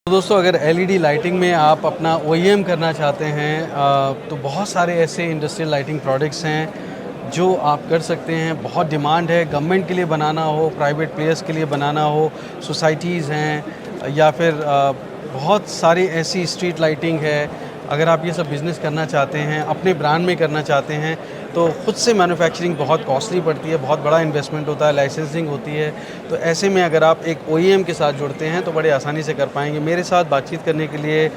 तो दोस्तों अगर एलईडी लाइटिंग में आप अपना ओईएम करना चाहते हैं तो बहुत सारे ऐसे इंडस्ट्रियल लाइटिंग प्रोडक्ट्स हैं जो आप कर सकते हैं। बहुत डिमांड है, गवर्नमेंट के लिए बनाना हो, प्राइवेट प्लेयर्स के लिए बनाना हो, सोसाइटीज़ हैं या फिर बहुत सारी ऐसी स्ट्रीट लाइटिंग है। अगर आप ये सब बिज़नेस करना चाहते हैं, अपने ब्रांड में करना चाहते हैं तो ख़ुद से मैन्युफैक्चरिंग बहुत कॉस्टली पड़ती है, बहुत बड़ा इन्वेस्टमेंट होता है, लाइसेंसिंग होती है। तो ऐसे में अगर आप एक ओईएम के साथ जुड़ते हैं तो बड़े आसानी से कर पाएंगे। मेरे साथ बातचीत करने के लिए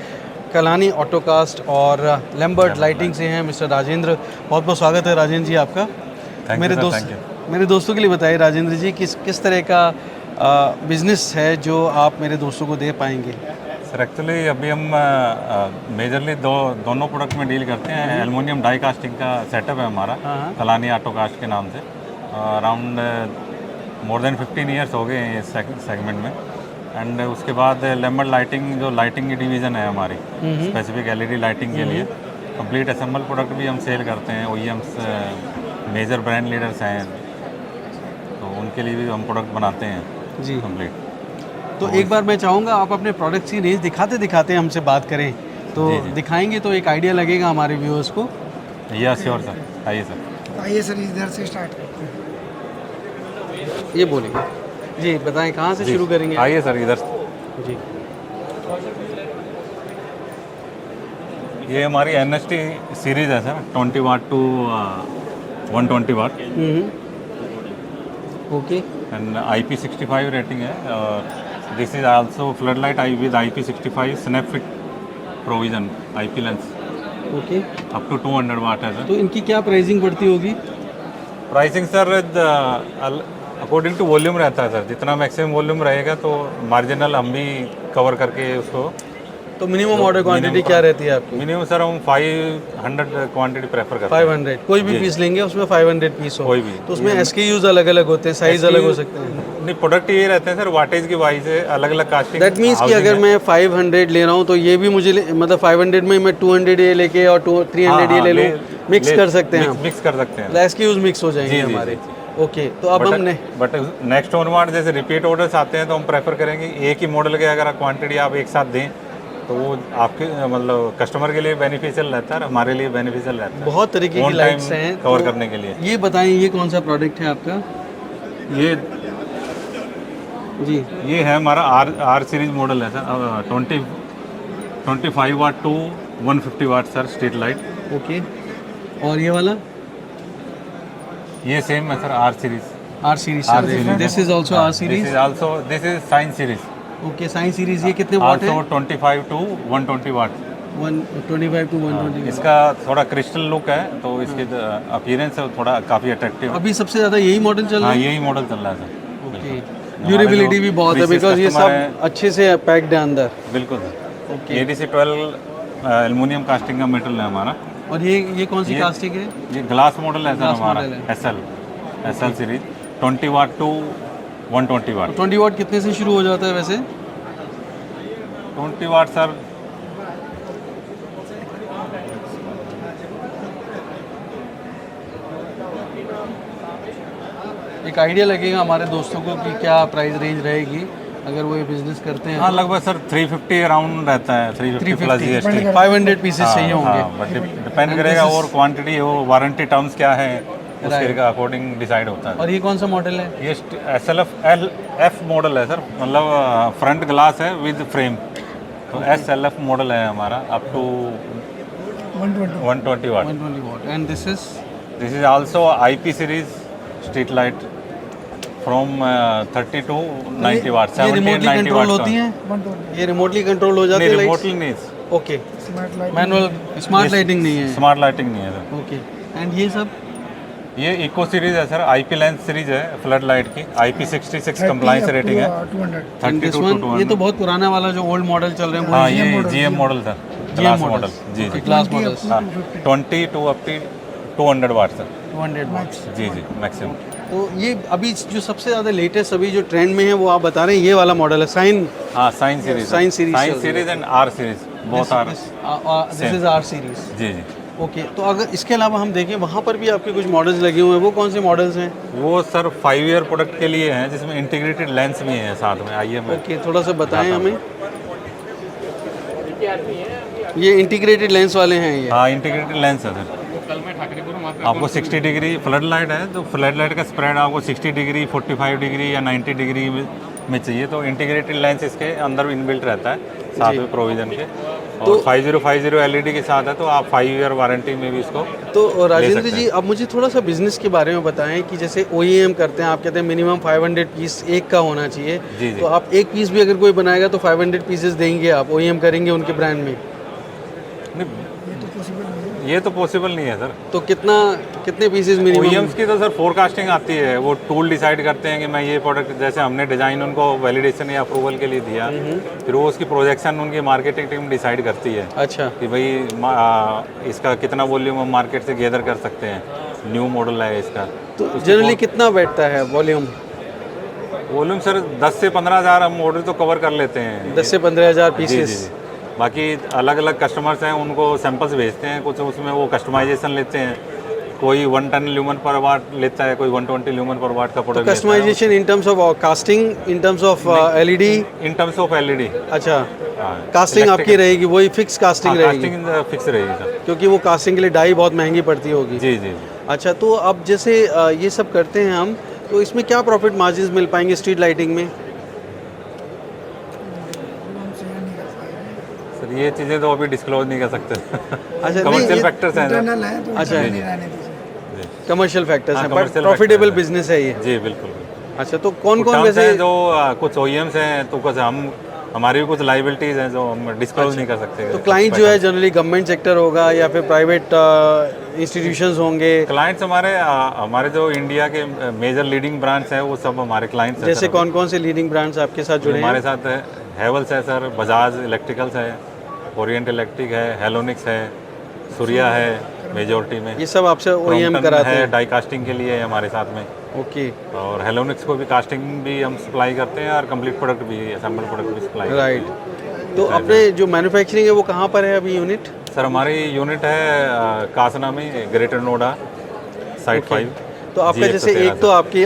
कलानी ऑटोकास्ट और लैम्बर्ट लाइटिंग से हैं मिस्टर राजेंद्र। बहुत बहुत स्वागत है राजेंद्र जी आपका। मेरे दोस्तों के लिए बताइए राजेंद्र जी किस तरह का बिज़नेस है जो आप मेरे दोस्तों को दे पाएंगे। सर एक्चुअली अभी हम मेजरली दोनों प्रोडक्ट में डील करते हैं। एल्युमिनियम डाई कास्टिंग का सेटअप है हमारा कलानी ऑटो कास्ट के नाम से। अराउंड मोर देन 15 ईयर्स हो गए हैं इस सेगमेंट में। एंड उसके बाद लैम्बर्ट लाइटिंग जो लाइटिंग की डिवीज़न है हमारी स्पेसिफिक एलईडी लाइटिंग के लिए कंप्लीट असेंबल प्रोडक्ट भी हम सेल करते हैं। ओईएम्स मेजर ब्रांड लीडर्स हैं तो उनके लिए भी हम प्रोडक्ट बनाते हैं जी कंप्लीट। तो एक बार मैं चाहूँगा आप अपने प्रोडक्ट्स की रेंज दिखाते दिखाते हमसे बात करें तो जी। दिखाएंगे तो एक आइडिया लगेगा हमारे व्यूअर्स को। या श्योर सर, आइए सर इधर से स्टार्ट करते हैं। ये बोलेंगे जी, बताएं कहाँ से शुरू करेंगे। आइए सर इधर जी। ये हमारी एनएसटी सीरीज़ है sir, 20 watt to 120 watt. Okay. And IP65 rating है। और this is also flood light with IP65 snap fit provision IP lens. Okay. Up to 200 watt है सर। तो इनकी क्या प्राइसिंग पड़ती होगी। Pricing sir according to volume रहता है सर। जितना मैक्सिमम वॉल्यूम रहेगा तो मार्जिनल हम भी कवर करके उसको। तो मिनिमम ऑर्डर क्वांटिटी क्या रहती है आपकी। मिनिमम सर हम 500 क्वांटिटी प्रेफर करते हैं। 500 कोई भी पीस लेंगे उसमें 500 पीस हो। कोई भी तो उसमें SKUs अलग अलग होते हैं, साइज अलग हो सकते हैं। नहीं, प्रोडक्ट ये रहते हैं सर वाटेज की वाइज से अलग अलग कास्टिंग। दैट मीन्स कि अगर मैं 500 ले रहा हूँ तो ये भी मुझे मतलब 500 में मैं 200 ये लेके और 300 ये ले लूँ, मिक्स कर सकते हैं हम। मिक्स कर सकते हैं, SKUs मिक्स हो जाएंगे हमारे। ओके। तो अब हम बट नेक्स्ट ऑनवर्ड जैसे रिपीट ऑर्डर्स आते हैं तो हम प्रेफर करेंगे एक ही मॉडल के अगर क्वांटिटी आप एक साथ दें तो वो आपके मतलब कस्टमर के लिए बेनिफिशियल रहता है, हमारे लिए बेनिफिशियल रहता है। बहुत तरीके की लाइट्स हैं कवर करने के लिए। ये बताएं ये कौन सा प्रोडक्ट है आपका। ये जी ये है हमारा आर सीरीज मॉडल है sir. 25 watt to 150 watt sir street light. Okay. और ये वाला ये सेम है sir R series. This is also R series. This is sine series. Okay. Sine series ये कितने वाट है। 25 टू 120 वाट। 125 टू 120। इसका थोड़ा क्रिस्टल लुक है तो इसके अपीयरेंस थोड़ा काफ़ी अट्रैक्टिव। अभी सबसे ज़्यादा यही मॉडल चल रहा है। यही मॉडल चल रहा है सर। ओके। ड्यूरेबिलिटी भी बहुत है बिकॉज ये सब अच्छे से पैक्ड है अंदर। बिल्कुल sir. Okay. ADC12 aluminium casting का मेटल है हमारा। और ये कौन सी कास्टिंग है। ये ग्लास मॉडल है सर हमारा SL सीरीज 20 वाट टू 120 वाट। 20 वाट कितने से शुरू हो जाता है वैसे। 20 वाट सर एक आइडिया लगेगा हमारे दोस्तों को कि क्या प्राइस रेंज रहेगी अगर वो ये बिजनेस करते हैं। हाँ लगभग सर 350 अराउंड रहता है। 350 प्लस GST। 500 पीसेस चाहिए होंगे। बट डिपेंड करेगा और क्वांटिटी हो, वारंटी टर्म्स क्या है उसके अकॉर्डिंग डिसाइड होता है। और ये कौन सा मॉडल है। ये SLF मॉडल है सर, मतलब फ्रंट ग्लास है विद फ्रेम। तो SLF मॉडल है हमारा up to 120 watt. And this is also IP series street light from 30 to 90 watt. 70 and 90 watt होती हैं। ये रिमोटली कंट्रोल हो जाती है। रिमोटली नहीं। ओके। मैनुअल स्मार्ट लाइटिंग नहीं है। स्मार्ट लाइटिंग नहीं है सर। ओके। एंड ये सब ये इको सीरीज है सर, IP लेंस सीरीज है फ्लड लाइट की। IP66 कंप्लायंस रेटिंग है। 32 to 200। ये तो बहुत पुराना वाला जो ओल्ड मॉडल चल रहे हैं। हाँ ये GM मॉडल था, ग्लास मॉडल। जी जी glass model. 20 to up to 200 watt sir. 200 watt. जी मैक्सिमम। तो ये अभी जो सबसे ज़्यादा लेटेस्ट अभी जो ट्रेंड में है वो आप बता रहे हैं ये वाला मॉडल है साइन। हाँ sine series and R series both are. This is R series. जी ओके। तो अगर इसके अलावा हम देखें वहाँ पर भी आपके कुछ मॉडल्स लगे हुए हैं, वो कौन से मॉडल्स हैं। वो सर 5 ईयर प्रोडक्ट के लिए हैं जिसमें इंटीग्रेटेड लेंस भी हैं साथ में। आइए मैं ओके थोड़ा सा बताएं हमें। ये इंटीग्रेटेड लेंस वाले हैं ये। हाँ इंटीग्रेटेड लेंस है सर। आपको 60 डिग्री फ्लड लाइट है, तो फ्लड लाइट का स्प्रेड आपको 60 डिग्री, 45 डिग्री या 90 डिग्री में चाहिए, तो इंटीग्रेटेड लेंस इसके अंदर इनबिल्ट रहता है साथ में प्रोविज़न के। और 5050 एलईडी के साथ है, तो आप 5 ईयर वारंटी में भी इसको। तो राजेंद्र सकते जी, अब मुझे थोड़ा सा बिजनेस के बारे में बताएं कि जैसे OEM करते हैं, आप कहते हैं मिनिमम 500 पीस एक का होना चाहिए। जी जी। तो आप एक पीस भी अगर कोई बनाएगा तो 500 पीसेस देंगे आप, OEM करेंगे उनके ब्रांड में? नहीं, ये तो पॉसिबल नहीं है सर। तो कितने पीसेस मिनिमम? OEMs की तो सर फोरकास्टिंग आती है, वो टूल डिसाइड करते हैं कि मैं ये प्रोडक्ट, जैसे हमने डिज़ाइन उनको वैलिडेशन या अप्रूवल के लिए दिया, फिर वो उसकी प्रोजेक्शन उनकी मार्केटिंग टीम डिसाइड करती है अच्छा। कि भाई इसका कितना वॉल्यूम हम मार्केट से गैदर कर सकते हैं, न्यू मॉडल है इसका। तो जनरली कितना बैठता है वॉल्यूम? वॉल्यूम सर 10 से 15 हज़ार हम ऑर्डर तो कवर कर लेते हैं। 10 से 15 हज़ार जी जी पीसेस। जी। बाकी अलग अलग कस्टमर्स हैं, उनको सैंपल्स भेजते हैं, कुछ उसमें वो कस्टमाइजेशन लेते हैं। कोई 1 टन ल्यूमन पर वाट लेता है, कोई 120 ल्यूमन पर वाट का product. Customization in terms of casting, in terms of LED? In terms of LED. अच्छा, कास्टिंग आपकी रहेगी, वही फिक्स कास्टिंग रहेगी? कास्टिंग फिक्स रहेगी सर, क्योंकि वो कास्टिंग के लिए डाई बहुत महंगी पड़ती होगी। जी जी। अच्छा, तो अब जैसे ये सब करते हैं हम, तो इसमें क्या प्रॉफिट मार्जिन मिल पाएंगे स्ट्रीट लाइटिंग में? सर ये चीज़ें तो अभी डिस्क्लोज नहीं कर सकते। अच्छा, कमर्शियल फैक्टर्स हैं। अच्छा, कमर्शियल फैक्टर्स हैं, बट commercial प्रॉफिटेबल factors हैं। बिजनेस है ये। जी बिल्कुल। अच्छा, तो कौन कौन टर्म्स वैसे? हैं जो कुछ OEMs हैं, तो कुछ हमारी भी कुछ लाइबिलिटीज़ हैं जो हम डिस्क्लोज नहीं कर सकते। तो क्लाइंट जो है जनरली गवर्नमेंट सेक्टर होगा या फिर प्राइवेट इंस्टीट्यूशंस होंगे? क्लाइंट्स हमारे जो इंडिया के मेजर लीडिंग ब्रांड्स हैं, वो सब हमारे क्लाइंट्स हैं। जैसे कौन कौन से लीडिंग ब्रांड्स आपके साथ जुड़े हैं? हमारे साथ हैवल्स है सर, बजाज इलेक्ट्रिकल्स है, ओरिएंट इलेक्ट्रिक है, हेलोनिक्स है, सूर्या है मेजॉरिटी में। ये सब आपसे OEM Crompton कराते है, हैं? डाई कास्टिंग के लिए है हमारे साथ में। ओके, और हेलोनिक्स को भी कास्टिंग भी हम सप्लाई करते हैं, और कंप्लीट प्रोडक्ट भी, असेंबल प्रोडक्ट भी सप्लाई करते हैं। राइट। तो अपने जो मैन्युफैक्चरिंग है वो कहाँ पर है अभी यूनिट? सर हमारी यूनिट है कासना में, ग्रेटर नोएडा, साइट 5। तो आपका जैसे एक तो आपकी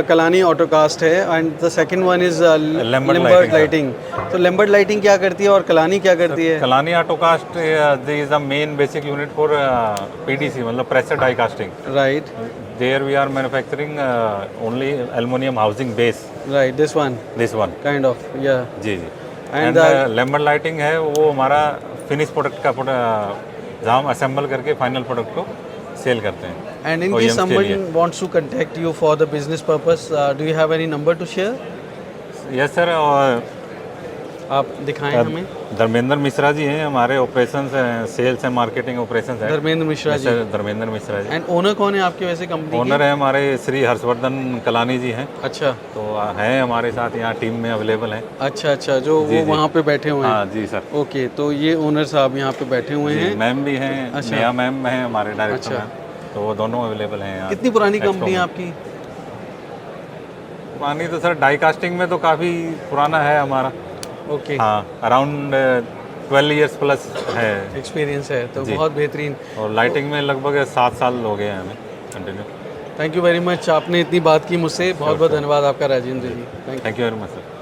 कलानी ऑटोकास्ट है, and the second one is Lambert Lighting. तो लैम्बर्ट लाइटिंग क्या करती है और कलानी क्या करती है? Kalani Autocast is the main basic unit for PDC, मतलब pressure die casting. Right. There we are manufacturing only aluminium housing base. Right, this one kind of, yeah. जी जी। एंड लैम्बर्ट लाइटिंग है वो हमारा फिनिश प्रोडक्ट का जहाँ हम assemble करके फाइनल प्रोडक्ट को सेल करते हैं। And in case someone wants to contact you for the business purpose, do you have any number to share? Yes sir, आप दिखाएं हमें। धर्मेंद्र मिश्रा जी हैं हमारे, ऑपरेशंस हैं, सेल्स हैं, मार्केटिंग ऑपरेशंस हैं। धर्मेंद्र मिश्रा जी। धर्मेंद्र मिश्रा जी। एंड ओनर कौन है आपके वैसे कंपनी के? ओनर है हमारे श्री हर्षवर्धन कलानी जी हैं। अच्छा, तो हैं हमारे साथ यहाँ टीम में अवेलेबल हैं। अच्छा, जो वो वहाँ पे बैठे हुए हैं? हाँ जी सर। ओके, तो ये ओनर साहब यहाँ पे बैठे हुए हैं। मैम भी हैं, नेहा मैम हैं हमारे डायरेक्टर अच्छा। मैम, तो वो दोनों अवेलेबल हैं यहाँ। कितनी पुरानी कंपनी है आपकी? पुरानी तो सर डाई कास्टिंग में तो काफ़ी पुराना है हमारा। ओके, हाँ, अराउंड 12 ईयर्स प्लस है एक्सपीरियंस है, तो बहुत बेहतरीन। और लाइटिंग में लगभग 7 साल हो गए हैं हमें continue. Thank you very much, आपने इतनी बात की मुझसे, बहुत बहुत धन्यवाद आपका Rajendra ji. Thank you very much sir.